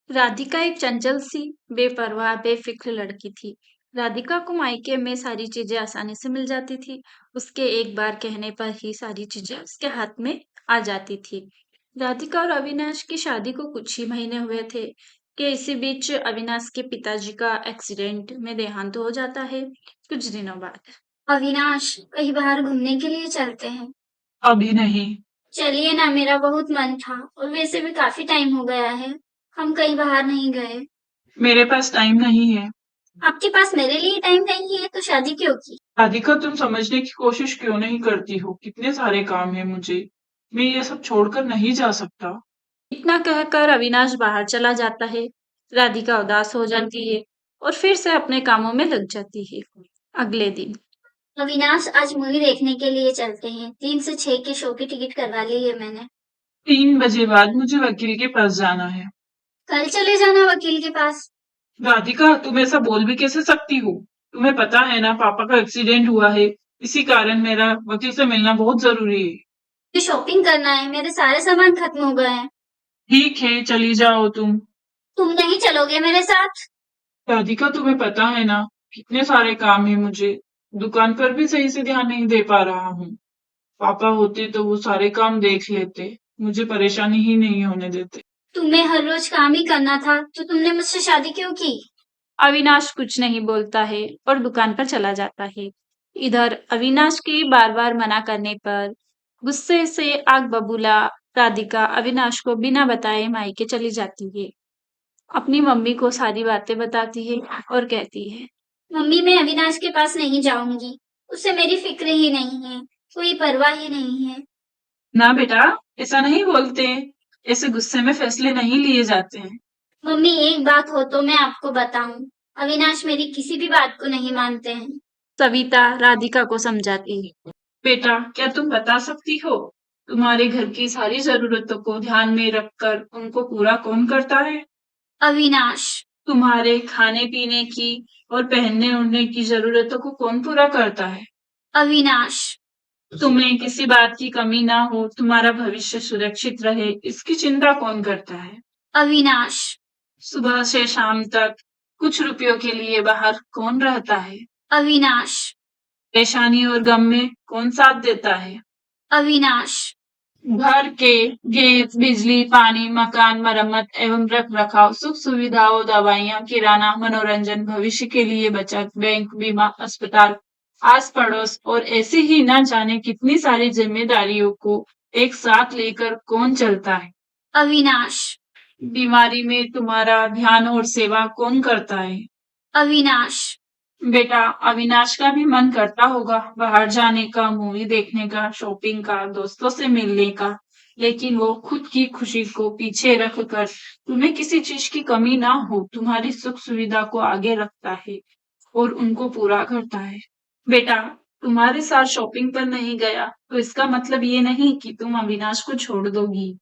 राधिका एक चंचल सी, बेपरवाह, बेफिक्र लड़की थी। राधिका को मायके में सारी चीजें आसानी से मिल जाती थी। उसके एक बार कहने पर ही सारी चीजें उसके हाथ में आ जाती थी। राधिका और अविनाश की शादी को कुछ ही महीने हुए थे कि इसी बीच अविनाश के पिताजी का एक्सीडेंट में देहांत हो जाता है कुछ दिनों बाद। अविनाश, कहीं बाहर घूमने के लिए चलते हैं। अभी नहीं। चलिए ना, मेरा बहुत मन था और वैसे भी काफी टाइम हो गया है। हम कहीं बाहर नहीं गए। मेरे पास टाइम नहीं है। आपके पास मेरे लिए टाइम नहीं है तो शादी क्यों की? राधिका, तुम समझने की कोशिश क्यों नहीं करती हो? कितने सारे काम है मुझे। मैं ये सब छोड़कर नहीं जा सकता। इतना कहकर अविनाश बाहर चला जाता है। राधिका उदास हो जाती है और फिर से अपने कामों में लग जाती है। अगले दिन अविनाश, आज मूवी देखने के लिए चलते हैं। 3 से 6 के शो की टिकट करवा ली है मैंने। 3 बजे बाद मुझे वकील के पास जाना है। कल चले जाना वकील के पास। राधिका, तुम ऐसा बोल भी कैसे सकती हो? तुम्हें पता है ना, पापा का एक्सीडेंट हुआ है। इसी कारण मेरा वकील से मिलना बहुत जरूरी है। मुझे शॉपिंग करना है, मेरे सारे सामान खत्म हो गए हैं। ठीक है, चली जाओ तुम। तुम नहीं चलोगे मेरे साथ? राधिका, तुम्हें पता है ना, कितने सारे काम है मुझे। दुकान पर भी सही से ध्यान नहीं दे पा रहा हूँ। पापा होते तो वो सारे काम देख लेते, मुझे परेशानी ही नहीं होने देते। तुम्हें हर रोज काम ही करना था तो तुमने मुझसे शादी क्यों की? अविनाश कुछ नहीं बोलता है और दुकान पर चला जाता है। इधर अविनाश के बार बार मना करने पर गुस्से से आग बबूला राधिका अविनाश को बिना बताए मायके चली जाती है। अपनी मम्मी को सारी बातें बताती है और कहती है। मम्मी, मैं अविनाश के पास नहीं जाऊंगी। उसे मेरी फिक्र ही नहीं है, कोई परवाह ही नहीं है। ना बेटा, ऐसा नहीं बोलते। ऐसे गुस्से में फैसले नहीं लिए जाते हैं। मम्मी, एक बात हो तो मैं आपको बताऊं, अविनाश मेरी किसी भी बात को नहीं मानते हैं। सविता राधिका को समझाती है। बेटा, क्या तुम बता सकती हो, तुम्हारे घर की सारी जरूरतों को ध्यान में रखकर उनको पूरा कौन करता है? अविनाश। तुम्हारे खाने पीने की और पहनने ओढ़ने की जरूरतों को कौन पूरा करता है? अविनाश। तुम्हें किसी बात की कमी ना हो, तुम्हारा भविष्य सुरक्षित रहे, इसकी चिंता कौन करता है? अविनाश। सुबह से शाम तक कुछ रुपयों के लिए बाहर कौन रहता है? अविनाश। परेशानी और गम में कौन साथ देता है? अविनाश। घर के गैस, बिजली, पानी, मकान, मरम्मत एवं रख रखाव, सुख सुविधाओं, दवाइयाँ, किराना, मनोरंजन, भविष्य के लिए बचत, बैंक, बीमा, अस्पताल, आस पड़ोस और ऐसी ही न जाने कितनी सारी जिम्मेदारियों को एक साथ लेकर कौन चलता है? अविनाश। बीमारी में तुम्हारा ध्यान और सेवा कौन करता है? अविनाश। बेटा, अविनाश का भी मन करता होगा बाहर जाने का, मूवी देखने का, शॉपिंग का, दोस्तों से मिलने का, लेकिन वो खुद की खुशी को पीछे रखकर तुम्हें किसी चीज की कमी ना हो, तुम्हारी सुख सुविधा को आगे रखता है और उनको पूरा करता है। बेटा, तुम्हारे साथ शॉपिंग पर नहीं गया तो इसका मतलब ये नहीं कि तुम अविनाश को छोड़ दोगी।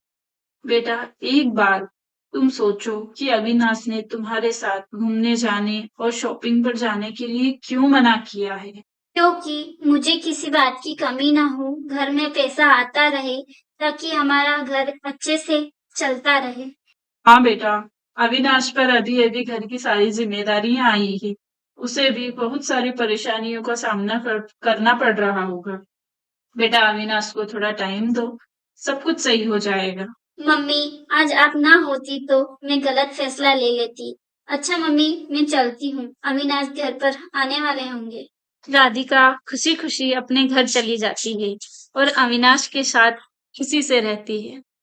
बेटा, एक बार तुम सोचो कि अविनाश ने तुम्हारे साथ घूमने जाने और शॉपिंग पर जाने के लिए क्यों मना किया है? क्योंकि मुझे किसी बात की कमी ना हो, घर में पैसा आता रहे ताकि हमारा घर अच्छे से चलता रहे। हाँ बेटा, अविनाश पर अभी अभी घर की सारी जिम्मेदारियां आई है। उसे भी बहुत सारी परेशानियों का सामना करना पड़ रहा होगा। बेटा, अविनाश को थोड़ा टाइम दो, सब कुछ सही हो जाएगा। मम्मी, आज आप ना होती तो मैं गलत फैसला ले लेती। अच्छा मम्मी, मैं चलती हूँ, अविनाश घर पर आने वाले होंगे। राधिका खुशी खुशी अपने घर चली जाती है और अविनाश के साथ खुशी से रहती है।